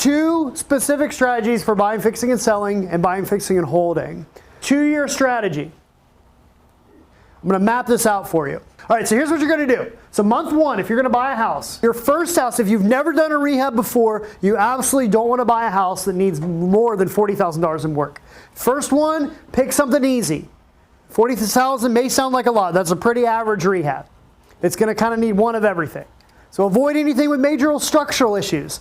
2 specific strategies for buying, fixing, and selling, and buying, fixing, and holding. 2-year strategy. I'm going to map this out for you. All right, so here's what you're going to do. So month 1, if you're going to buy a house, your first house, if you've never done a rehab before, you absolutely don't want to buy a house that needs more than $40,000 in work. First one, pick something easy. $40,000 may sound like a lot. That's a pretty average rehab. It's going to kind of need one of everything. So avoid anything with major structural issues.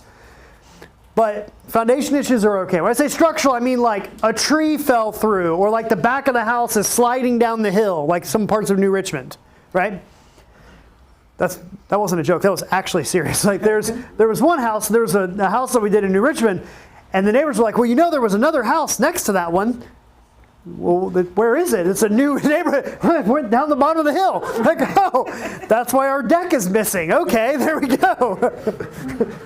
But foundation issues are okay. When I say structural, I mean like a tree fell through, or like the back of the house is sliding down the hill, like some parts of New Richmond, right? That wasn't a joke. That was actually serious. Like there was one house, there was a house that we did in New Richmond, and the neighbors were like, well, you know, there was another house next to that one. Well, where is it? It's a new neighborhood. It went down the bottom of the hill. Like, oh, that's why our deck is missing. Okay, there we go.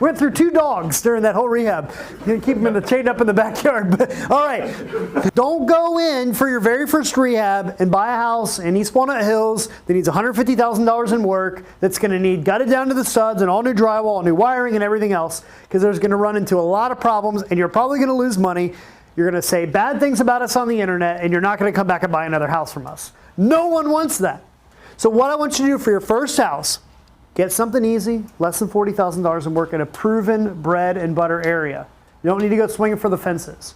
Went through 2 dogs during that whole rehab. Keep them chained up in the backyard. But, all right, don't go in for your very first rehab and buy a house in East Walnut Hills that needs $150,000 in work, that's going to need gutted down to the studs and all new drywall, all new wiring and everything else, because there's going to run into a lot of problems and you're probably going to lose money. You're going to say bad things about us on the internet, and you're not going to come back and buy another house from us. No one wants that. So what I want you to do for your first house, get something easy, less than $40,000 in work in a proven bread and butter area. You don't need to go swinging for the fences.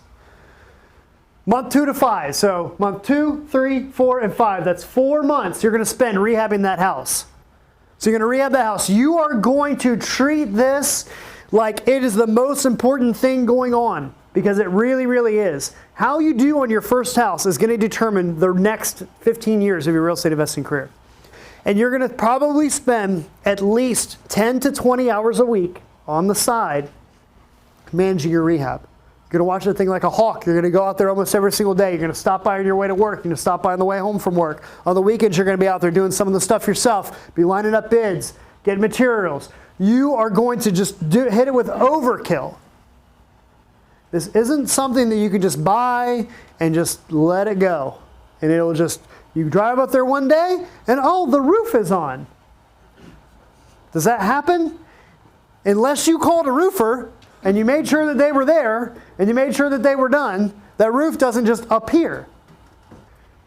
Month 2 to 5. So month 2, 3, 4, and 5. That's 4 months you're going to spend rehabbing that house. So you're going to rehab that house. You are going to treat this like it is the most important thing going on. Because it really, really is. How you do on your first house is going to determine the next 15 years of your real estate investing career. And you're going to probably spend at least 10 to 20 hours a week on the side managing your rehab. You're going to watch that thing like a hawk. You're going to go out there almost every single day. You're going to stop by on your way to work. You're going to stop by on the way home from work. On the weekends, you're going to be out there doing some of the stuff yourself. Be lining up bids, getting materials. You are going to just hit it with overkill. This isn't something that you can just buy and just let it go. And it'll just, you drive up there one day and oh, the roof is on. Does that happen? Unless you called a roofer and you made sure that they were there and you made sure that they were done, that roof doesn't just appear.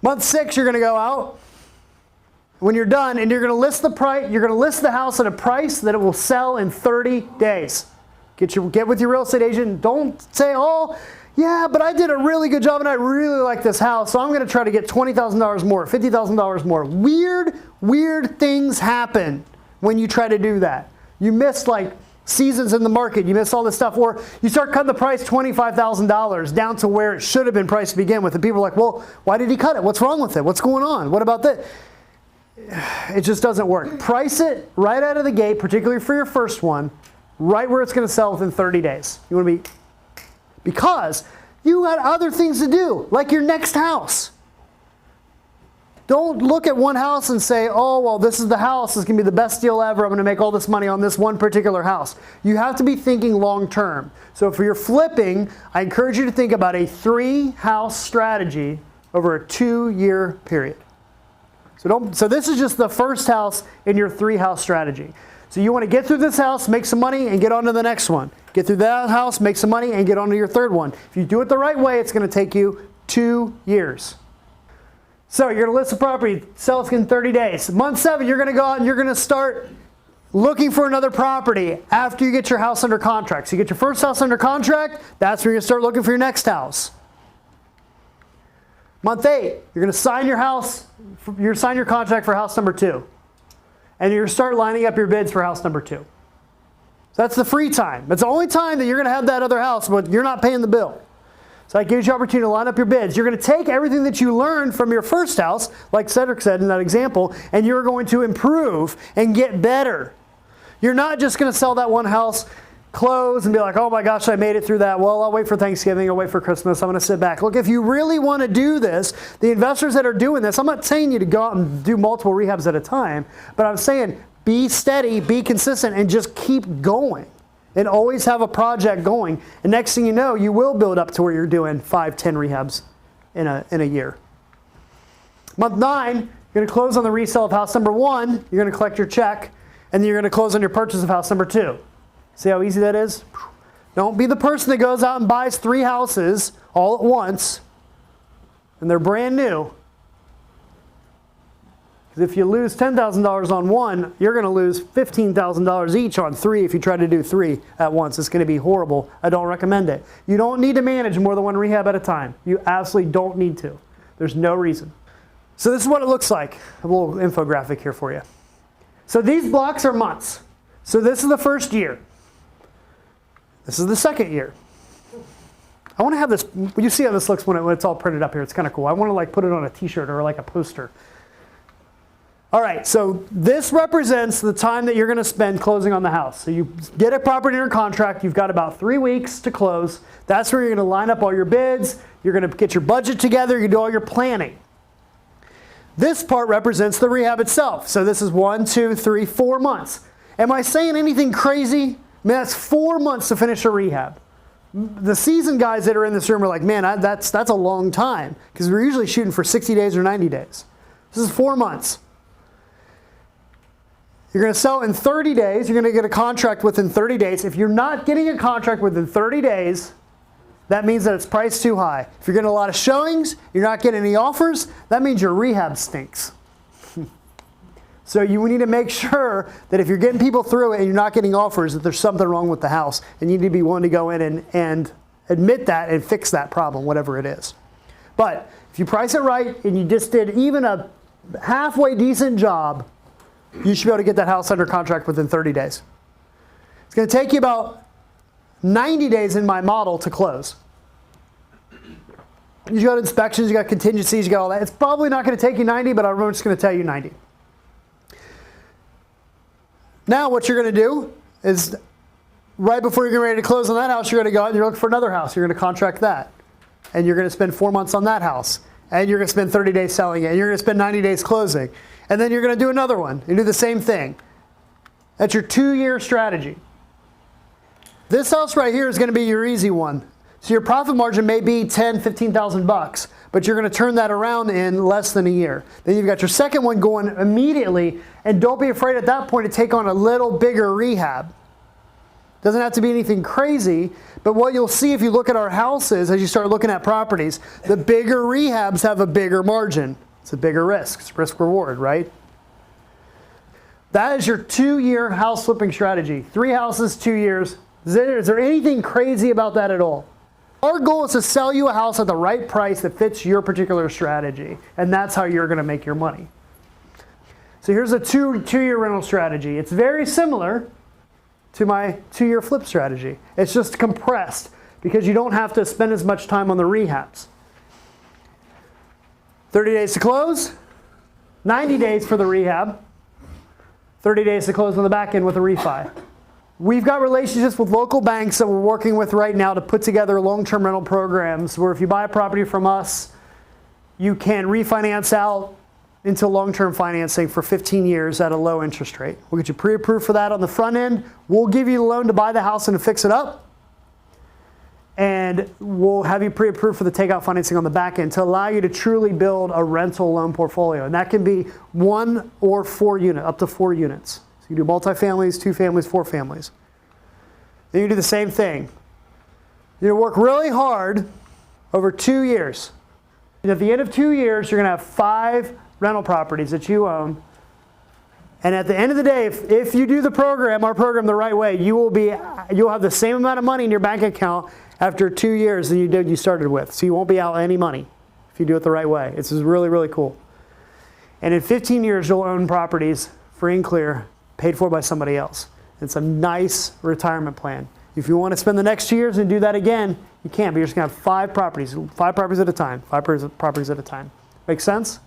Month 6, you're going to go out when you're done and you're going to list the price, you're going to list the house at a price that it will sell in 30 days. Get with your real estate agent. Don't say, oh, yeah, but I did a really good job and I really like this house, so I'm going to try to get $20,000 more, $50,000 more. Weird things happen when you try to do that. You miss like seasons in the market. You miss all this stuff. Or you start cutting the price $25,000 down to where it should have been priced to begin with. And people are like, well, why did he cut it? What's wrong with it? What's going on? What about that? It just doesn't work. Price it right out of the gate, particularly for your first one, right where it's going to sell within 30 days. You want to be, because you got other things to do, like your next house. Don't look at one house and say, oh, well, this is the house. This can be the best deal ever. I'm going to make all this money on this one particular house. You have to be thinking long term. So for your flipping, I encourage you to think about a 3-house strategy over a 2-year period. So this is just the first house in your 3-house strategy. So you want to get through this house, make some money, and get on to the next one. Get through that house, make some money, and get on to your third one. If you do it the right way, it's going to take you 2 years. So you're going to list the property, sell it in 30 days. Month 7, you're going to go out and you're going to start looking for another property after you get your house under contract. So you get your first house under contract, that's where you're going to start looking for your next house. Month 8, you're going to sign your contract for house number 2. And you're going to start lining up your bids for house number 2. So that's the free time. It's the only time that you're going to have that other house, but you're not paying the bill. So that gives you opportunity to line up your bids. You're going to take everything that you learned from your first house, like Cedric said in that example, and you're going to improve and get better. You're not just going to sell that one house, close, and be like, oh my gosh, I made it through that. Well, I'll wait for Thanksgiving. I'll wait for Christmas. I'm going to sit back. Look, if you really want to do this, the investors that are doing this, I'm not saying you to go out and do multiple rehabs at a time, but I'm saying be steady, be consistent, and just keep going. And always have a project going. And next thing you know, you will build up to where you're doing 5, 10 rehabs in a year. Month 9, you're going to close on the resale of house number 1. You're going to collect your check. And then you're going to close on your purchase of house number 2. See how easy that is? Don't be the person that goes out and buys 3 houses all at once and they're brand new. Because if you lose $10,000 on one, you're going to lose $15,000 each on 3 if you try to do 3 at once. It's going to be horrible. I don't recommend it. You don't need to manage more than 1 rehab at a time. You absolutely don't need to. There's no reason. So this is what it looks like. A little infographic here for you. So these blocks are months. So this is the first year. This is the second year. I want to have this, you see how this looks when it's all printed up here. It's kind of cool. I want to like put it on a t-shirt or like a poster. All right, so this represents the time that you're going to spend closing on the house. So you get a property under contract. You've got about 3 weeks to close. That's where you're going to line up all your bids. You're going to get your budget together. You do all your planning. This part represents the rehab itself. So this is 1, 2, 3, 4 months. Am I saying anything crazy? I mean, that's 4 months to finish a rehab. The seasoned guys that are in this room are like, man, that's a long time, because we're usually shooting for 60 days or 90 days. This is 4 months. You're going to sell in 30 days. You're going to get a contract within 30 days. If you're not getting a contract within 30 days, that means that it's priced too high. If you're getting a lot of showings, you're not getting any offers, that means your rehab stinks. So you need to make sure that if you're getting people through it and you're not getting offers, that there's something wrong with the house. And you need to be willing to go in and admit that and fix that problem, whatever it is. But if you price it right and you just did even a halfway decent job, you should be able to get that house under contract within 30 days. It's going to take you about 90 days in my model to close. You got inspections, you got contingencies, you got all that. It's probably not going to take you 90, but I'm just going to tell you 90. Now what you're going to do is right before you're getting ready to close on that house, you're going to go out and you're looking for another house. You're going to contract that. And you're going to spend 4 months on that house. And you're going to spend 30 days selling it. And you're going to spend 90 days closing. And then you're going to do another one. You do the same thing. That's your 2-year strategy. This house right here is going to be your easy one. So your profit margin may be $10,000, $15,000, but you're going to turn that around in less than a year. Then you've got your second one going immediately, and don't be afraid at that point to take on a little bigger rehab. Doesn't have to be anything crazy, but what you'll see if you look at our houses, as you start looking at properties, the bigger rehabs have a bigger margin. It's a bigger risk. It's risk reward, right? That is your 2-year house flipping strategy. 3 houses, 2 years. Is there anything crazy about that at all? Our goal is to sell you a house at the right price that fits your particular strategy, and that's how you're going to make your money. So here's a two-year rental strategy. It's very similar to my 2-year flip strategy. It's just compressed because you don't have to spend as much time on the rehabs. 30 days to close, 90 days for the rehab, 30 days to close on the back end with a refi. We've got relationships with local banks that we're working with right now to put together long-term rental programs where if you buy a property from us, you can refinance out into long-term financing for 15 years at a low interest rate. We'll get you pre-approved for that on the front end. We'll give you the loan to buy the house and to fix it up. And we'll have you pre-approved for the takeout financing on the back end to allow you to truly build a rental loan portfolio. And that can be 1 or 4 units, up to 4 units. So you do multifamilies, 2 families, 4 families. Then you do the same thing. You work really hard over 2 years. And at the end of 2 years, you're going to have 5 rental properties that you own. And at the end of the day, if you do the program, our program the right way, you'll have the same amount of money in your bank account after 2 years than you started with. So you won't be out any money if you do it the right way. It's really, really cool. And in 15 years, you'll own properties free and clear, paid for by somebody else. It's a nice retirement plan. If you want to spend the next 2 years and do that again, you can, but you're just going to have 5 properties at a time, 5 properties at a time. Make sense?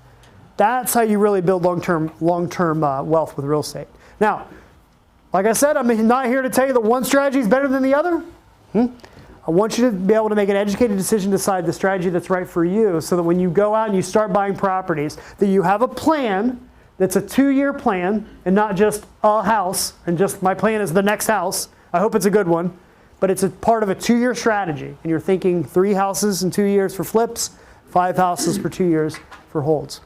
That's how you really build long-term wealth with real estate. Now, like I said, I'm not here to tell you that one strategy is better than the other. I want you to be able to make an educated decision to decide the strategy that's right for you so that when you go out and you start buying properties, that you have a plan that's a 2-year plan and not just a house and just my plan is the next house. I hope it's a good one, but it's a part of a 2-year strategy. And you're thinking 3 houses in 2 years for flips, 5 houses for 2 years for holds.